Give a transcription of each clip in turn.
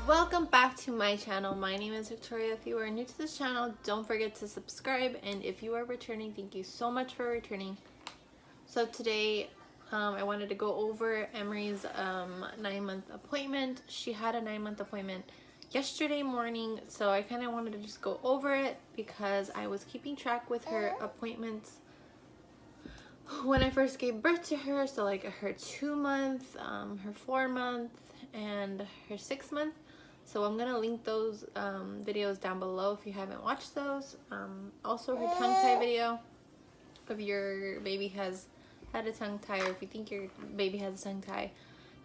Welcome back to my channel. My name is Victoria. If you are new to this channel, don't forget to subscribe, and if you are returning, thank you so much for returning. So today I wanted to go over Emery's 9-month appointment. She had a 9-month appointment yesterday morning, so I kind of wanted to just go over it because I was keeping track with her appointments when I first gave birth to her. So like her 2-month, her 4-month, and her 6-month. So I'm gonna link those videos down below if you haven't watched those. Also her tongue tie video, if your baby has had a tongue tie, or if you think your baby has a tongue tie,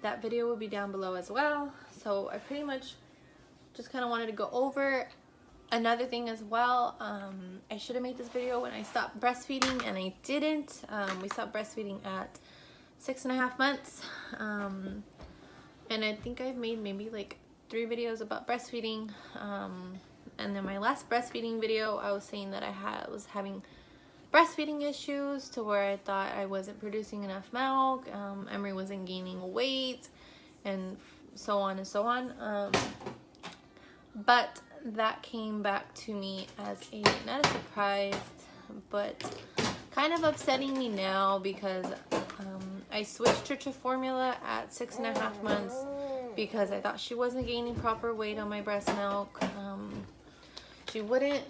that video will be down below as well. So I pretty much just kind of wanted to go over another thing as well. I should have made this video when I stopped breastfeeding, and I didn't. We stopped breastfeeding at 6.5 months, and I think I've made maybe like 3 videos about breastfeeding, and then my last breastfeeding video I was saying that I was having breastfeeding issues to where I thought I wasn't producing enough milk, Emery wasn't gaining weight, and so on and so on. But that came back to me as not a surprise, but kind of upsetting me now, because I switched her to formula at 6.5 months because I thought she wasn't gaining proper weight on my breast milk. She wouldn't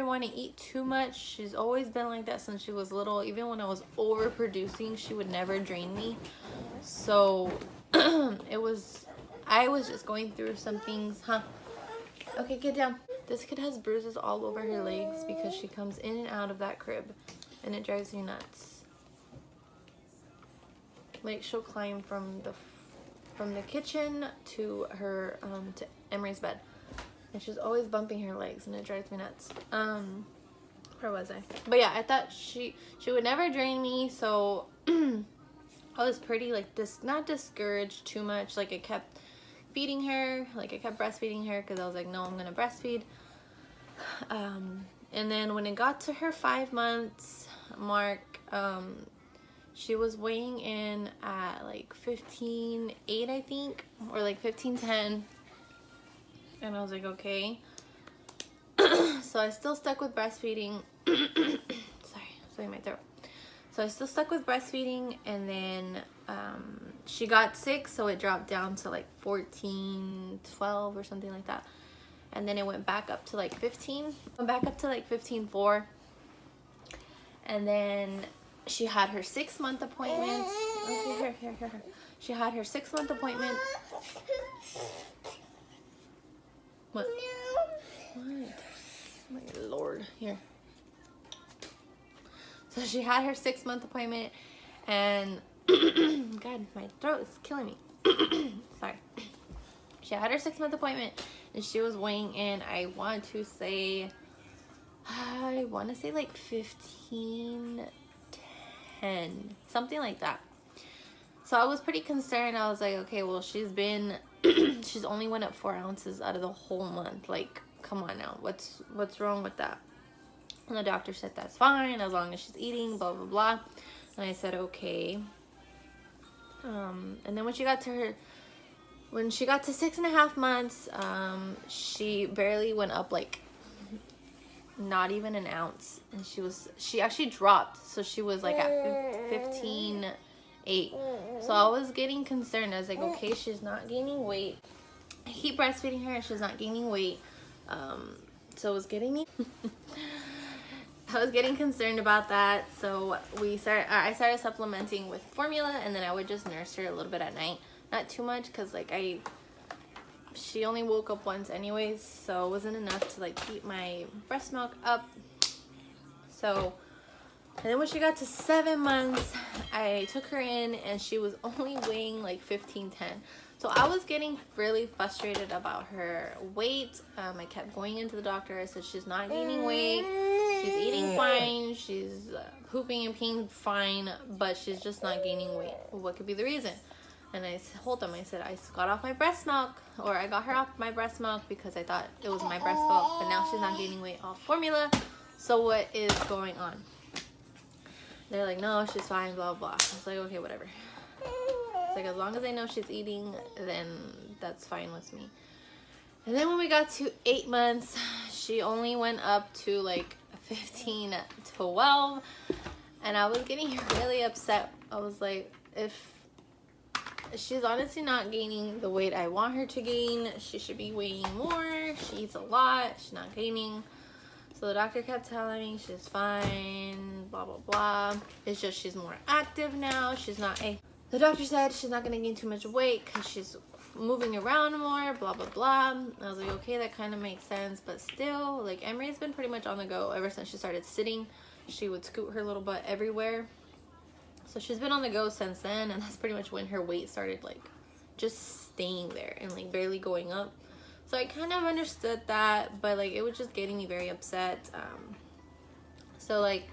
want to eat too much. She's always been like that since she was little. Even when I was overproducing, she would never drain me. So I was just going through some things, Okay, get down. This kid has bruises all over her legs because she comes in and out of that crib, and it drives me nuts. Like, she'll climb from the kitchen to her to Emery's bed, and she's always bumping her legs, and it drives me nuts. Where was I? But yeah, I thought she would never drain me, so I was pretty like not discouraged too much. Like, I kept feeding her, like I kept breastfeeding her because I was like, no, I'm gonna breastfeed. And then when it got to her 5 months mark, she was weighing in at like 15.8, I think, or like 15.10, and I was like, okay. So I still stuck with breastfeeding. Sorry, my throat. So I still stuck with breastfeeding, and then she got sick, so it dropped down to like 14, 12 or something like that, and then it went back up to like 15. Went back up to like 15.4, and then she had her 6-month appointment. Okay, here. She had her 6-month appointment. What? What? My lord, here. So she had her 6-month appointment, and God, my throat is killing me. Sorry. She had her 6-month appointment, and she was weighing in, I want to say like 15.10, something like that. So I was pretty concerned. I was like, okay, well, she's only went up 4 ounces out of the whole month. Like, come on now, what's wrong with that? And the doctor said that's fine as long as she's eating, blah blah blah. And I said okay. And then when she got to 6.5 months, she barely went up, like not even an ounce, and she actually dropped. So she was like at 15.8. So I was getting concerned. I was like, okay, she's not gaining weight. I keep breastfeeding her and she's not gaining weight. So it was getting me. I was getting concerned about that, so I started supplementing with formula, and then I would just nurse her a little bit at night. Not too much, because like she only woke up once anyways, so it wasn't enough to like keep my breast milk up. So, and then when she got to 7 months, I took her in, and she was only weighing like 15.10. So I was getting really frustrated about her weight. I kept going into the doctor. I said, she's not gaining weight. She's eating fine. She's pooping and peeing fine, but she's just not gaining weight. Well, what could be the reason? And I told them, I said, I got off my breast milk, or I got her off my breast milk because I thought it was my breast milk, but now she's not gaining weight off formula. So what is going on? They're like, no, she's fine, blah, blah. I was like, okay, whatever. It's like, as long as I know she's eating, then that's fine with me. And then when we got to 8 months, she only went up to like 15, 12, and I was getting really upset. I was like, if she's honestly not gaining the weight I want her to gain, she should be weighing more. She eats a lot, she's not gaining. So the doctor kept telling me she's fine, blah blah blah. It's just she's more active now. She's not the doctor said she's not gonna gain too much weight because she's moving around more, blah blah blah. I was like, okay, that kind of makes sense, but still, like, Emery's been pretty much on the go ever since she started sitting. She would scoot her little butt everywhere, so she's been on the go since then, and that's pretty much when her weight started like just staying there and like barely going up. So I kind of understood that, but like it was just getting me very upset. So like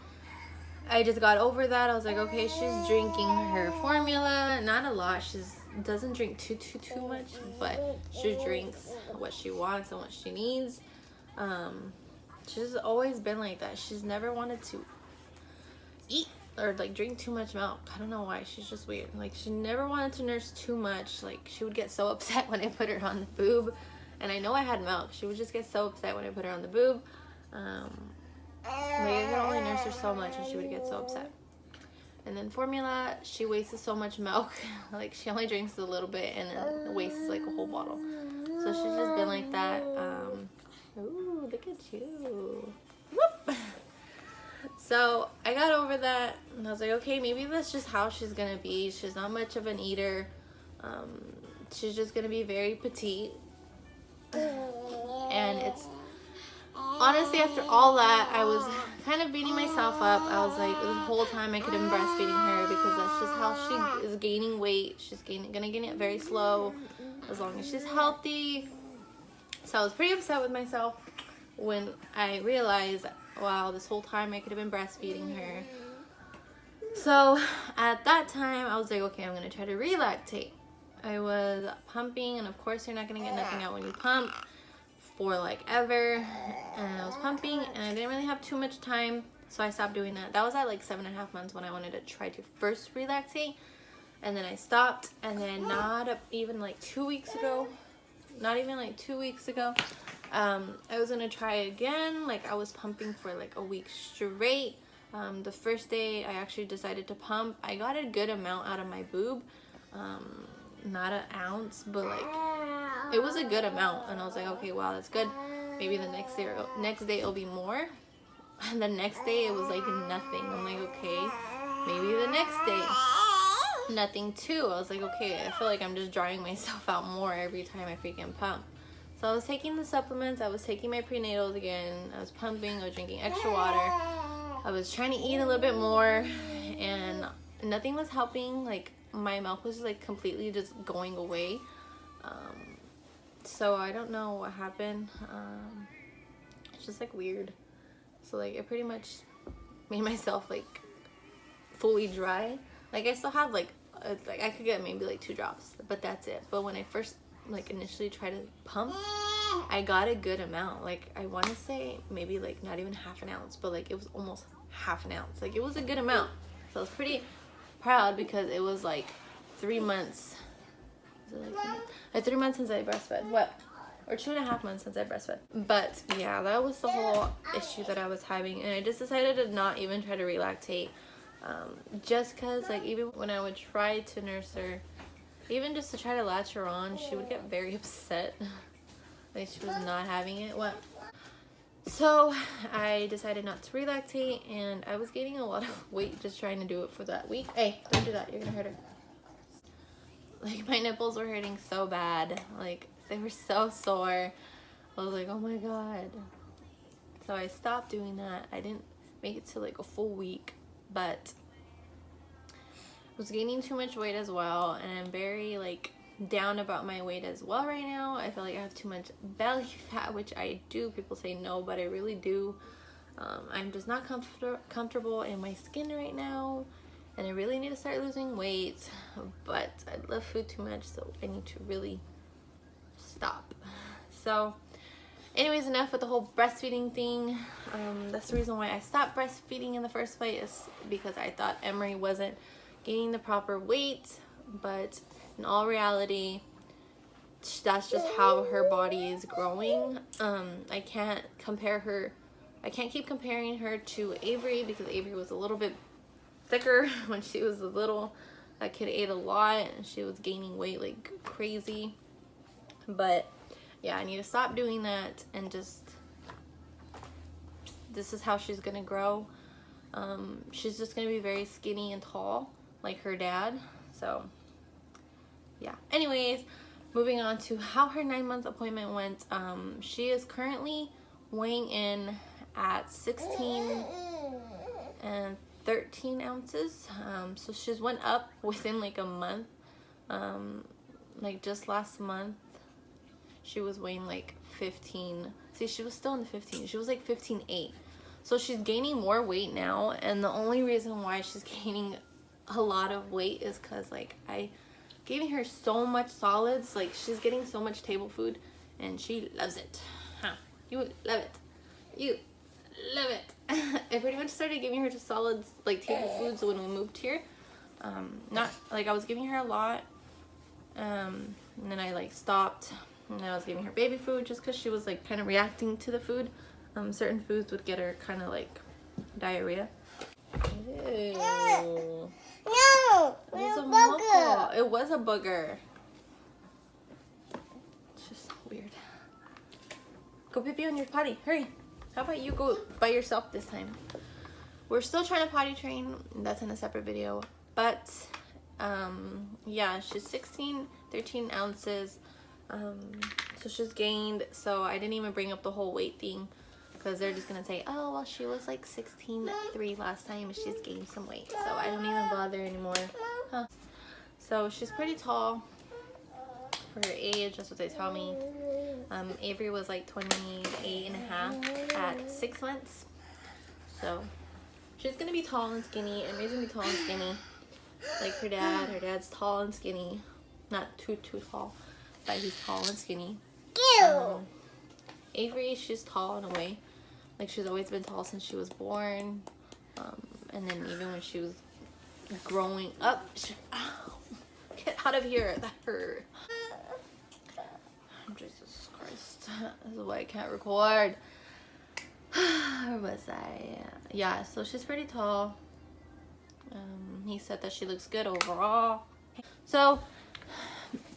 I just got over that. I was like, okay, she's drinking her formula, not a lot. She's doesn't drink too much, but she drinks what she wants and what she needs. She's always been like that. She's never wanted to eat or like drink too much milk. I don't know why. She's just weird. Like, she never wanted to nurse too much. Like, she would get so upset when I put her on the boob, and I know I had milk. She would just get so upset when I put her on the boob. Like, I could only nurse her so much and she would get so upset. And then formula, she wastes so much milk. Like, she only drinks a little bit and then wastes like a whole bottle. So she's just been like that. Ooh, look at you. Whoop. So I got over that, and I was like, okay, maybe that's just how she's gonna be. She's not much of an eater. She's just gonna be very petite. And it's honestly, after all that, I was kind of beating myself up. I was like, the whole time I could have been breastfeeding her, because that's just how she is gaining weight. She's gonna gain it very slow as long as she's healthy. So I was pretty upset with myself when I realized, wow, this whole time I could have been breastfeeding her. So at that time, I was like, okay, I'm gonna try to relactate. I was pumping, and of course you're not gonna get nothing out when you pump for like ever. And I was pumping, and I didn't really have too much time, so I stopped doing that. That was at like 7.5 months when I wanted to try to first relactate, and then I stopped. And then not even like 2 weeks ago, I was gonna try again. Like, I was pumping for like a week straight. The first day I actually decided to pump, I got a good amount out of my boob. Not an ounce, but like it was a good amount, and I was like, okay, wow, that's good. Maybe the next day it'll be more. And the next day it was like nothing. I'm like, okay, maybe the next day nothing too. I was like, okay, I feel like I'm just drying myself out more every time I freaking pump. So I was taking the supplements, I was taking my prenatals again, I was pumping, I was drinking extra water, I was trying to eat a little bit more, and nothing was helping. Like, my milk was like completely just going away. So I don't know what happened. It's just like weird. So like, I pretty much made myself like fully dry. Like, I still have like I could get maybe like 2 drops, but that's it. But when I first like initially tried to pump, I got a good amount. Like, I want to say maybe like not even half an ounce, but like it was almost half an ounce. Like, it was a good amount. So I was pretty proud, because it was like 3 months. Was it like 3 months since I breastfed? What? Or 2.5 months since I breastfed. But yeah, that was the whole issue that I was having, and I just decided to not even try to relactate. Just because, like, even when I would try to nurse her, even just to try to latch her on, she would get very upset. Like, she was not having it. What? So I decided not to relactate, and I was gaining a lot of weight just trying to do it for that week. Hey, don't do that, you're gonna hurt her. Like, my nipples were hurting so bad. Like, they were so sore. I was like, oh my god. So I stopped doing that. I didn't make it to like a full week, but I was gaining too much weight as well, and I'm very like down about my weight as well right now. I feel like I have too much belly fat, which I do. People say no, but I really do. I'm just not comfortable in my skin right now, and I really need to start losing weight, but I love food too much, so I need to really stop. So anyways, enough with the whole breastfeeding thing. That's the reason why I stopped breastfeeding in the first place, is because I thought Emery wasn't gaining the proper weight. but in all reality, that's just how her body is growing. I can't keep comparing her to Avery, because Avery was a little bit thicker when she was little. That kid ate a lot and she was gaining weight like crazy. But yeah, I need to stop doing that, and just, this is how she's gonna grow. She's just gonna be very skinny and tall like her dad. So yeah, anyways, moving on to how her 9-month appointment went. She is currently weighing in at 16 and 13 ounces. So she's went up within like a month. Like just last month she was weighing like 15. See, she was still in the 15. She was like 15.8. So she's gaining more weight now, and the only reason why she's gaining a lot of weight is because like I giving her so much solids. Like, she's getting so much table food and she loves it. Huh? You love it. You love it. I pretty much started giving her just solids, like table foods, when we moved here. Not like I was giving her a lot, and then I like stopped, and then I was giving her baby food just because she was like kind of reacting to the food. Certain foods would get her kind of like diarrhea. Ew. No, It was a booger. It was a booger. It's just so weird. Go pee pee on your potty. Hurry. How about you go by yourself this time? We're still trying to potty train. That's in a separate video. But yeah, she's 13 ounces. So she's gained. So I didn't even bring up the whole weight thing, because they're just gonna say, oh well, she was like 16.3 last time and she's gained some weight. So I don't even bother anymore. Huh. So she's pretty tall for her age. That's what they tell me. Avery was like 28.5 at 6 months. So she's gonna be tall and skinny. Emery's gonna be tall and skinny like her dad. Her dad's tall and skinny. Not too tall, but he's tall and skinny. Avery, she's tall in a way. Like, she's always been tall since she was born. And then even when she was growing up, ow, get out of here, that hurt. Jesus Christ, this is why I can't record. Where was I? Yeah, so she's pretty tall. He said that she looks good overall. So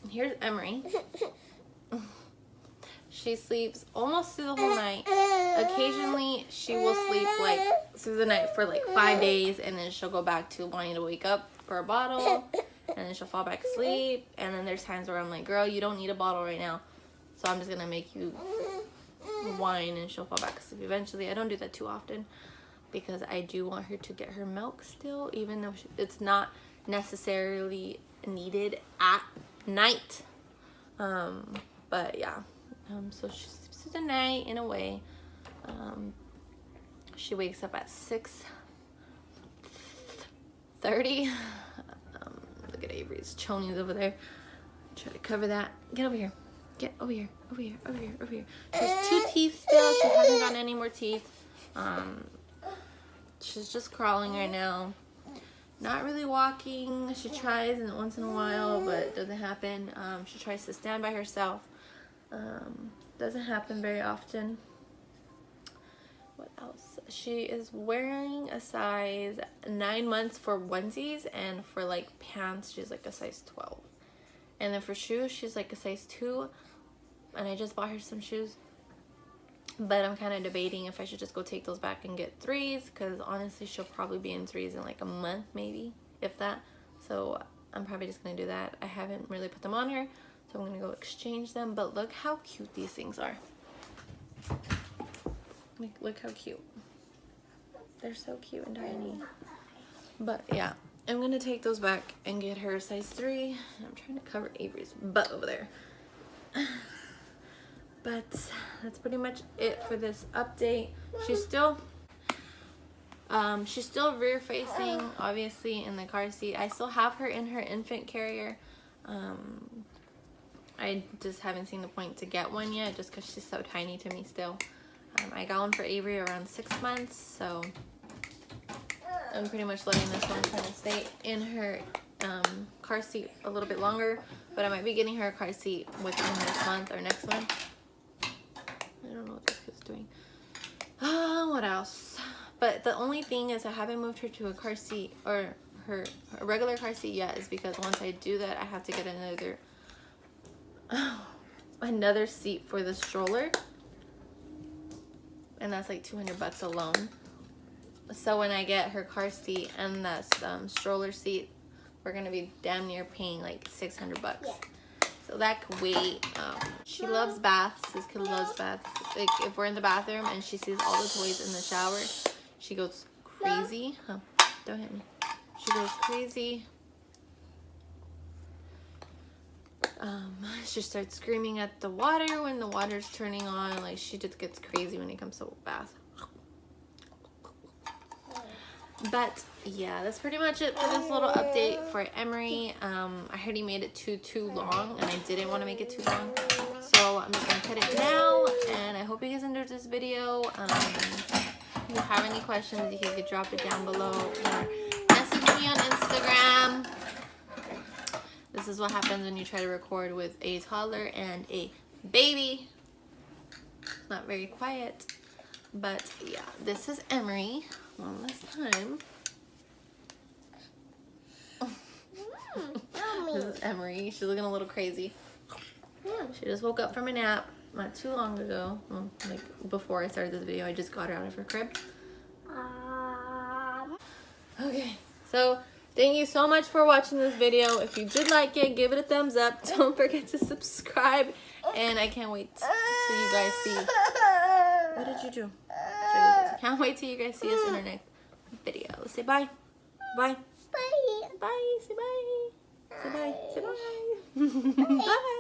here's Emery. She sleeps almost through the whole night. Occasionally, she will sleep like through the night for like 5 days, and then she'll go back to wanting to wake up for a bottle, and then she'll fall back asleep. And then there's times where I'm like, girl, you don't need a bottle right now, so I'm just gonna make you whine, and she'll fall back asleep eventually. I don't do that too often because I do want her to get her milk still, even though it's not necessarily needed at night. But yeah. So she sleeps through the night in a way. She wakes up at 6:30. Look at Avery's chonies over there. Try to cover that. Get over here. Get over here. Over here. Over here. Over here. She has 2 teeth still. She hasn't gotten any more teeth. She's just crawling right now. Not really walking. She tries once in a while, but it doesn't happen. She tries to stand by herself. Doesn't happen very often. What else? She is wearing a size 9 months for onesies, and for like pants she's like a size 12, and then for shoes she's like a size 2. And I just bought her some shoes, but I'm kind of debating if I should just go take those back and get 3s, because honestly she'll probably be in 3s in like a month, maybe, if that. So I'm probably just gonna do that. I haven't really put them on her, so I'm gonna go exchange them. But look how cute these things are. Like, look how cute. They're so cute and tiny. But yeah, I'm gonna take those back and get her a size 3. I'm trying to cover Avery's butt over there. But that's pretty much it for this update. She's still rear facing, obviously, in the car seat. I still have her in her infant carrier. I just haven't seen the point to get one yet, just because she's so tiny to me still. I got one for Avery around 6 months, so I'm pretty much letting this one kind of stay in her car seat a little bit longer, but I might be getting her a car seat within this month or next one. I don't know what this kid's doing. What else? But the only thing is I haven't moved her to a car seat or a regular car seat yet, is because once I do that, I have to get another seat for the stroller, and that's like $200 alone. So when I get her car seat and that stroller seat, we're gonna be damn near paying like $600. Yeah. So that could wait. She loves baths. This kid loves baths. Like if we're in the bathroom and she sees all the toys in the shower, she goes crazy. Huh, don't hit me. She goes crazy. She starts screaming at the water when the water's turning on. Like she just gets crazy when it comes to bath. But yeah, that's pretty much it for this little update for Emery. I heard he made it too long, and I didn't want to make it too long, so I'm just gonna cut it now. And I hope you guys enjoyed this video. If you have any questions, you can drop it down below or message me on Instagram. This is what happens when you try to record with a toddler and a baby. It's not very quiet. But yeah, this is Emery. One last time. This is Emery. She's looking a little crazy. She just woke up from a nap not too long ago. Well, like before I started this video, I just got her out of her crib. Okay, so thank you so much for watching this video. If you did like it, give it a thumbs up. Don't forget to subscribe. And I can't wait till you guys see. What did you do? Can't wait till you guys see us in our next video. Say bye. Bye. Bye. Bye. Say bye. Say bye. Say bye. Bye.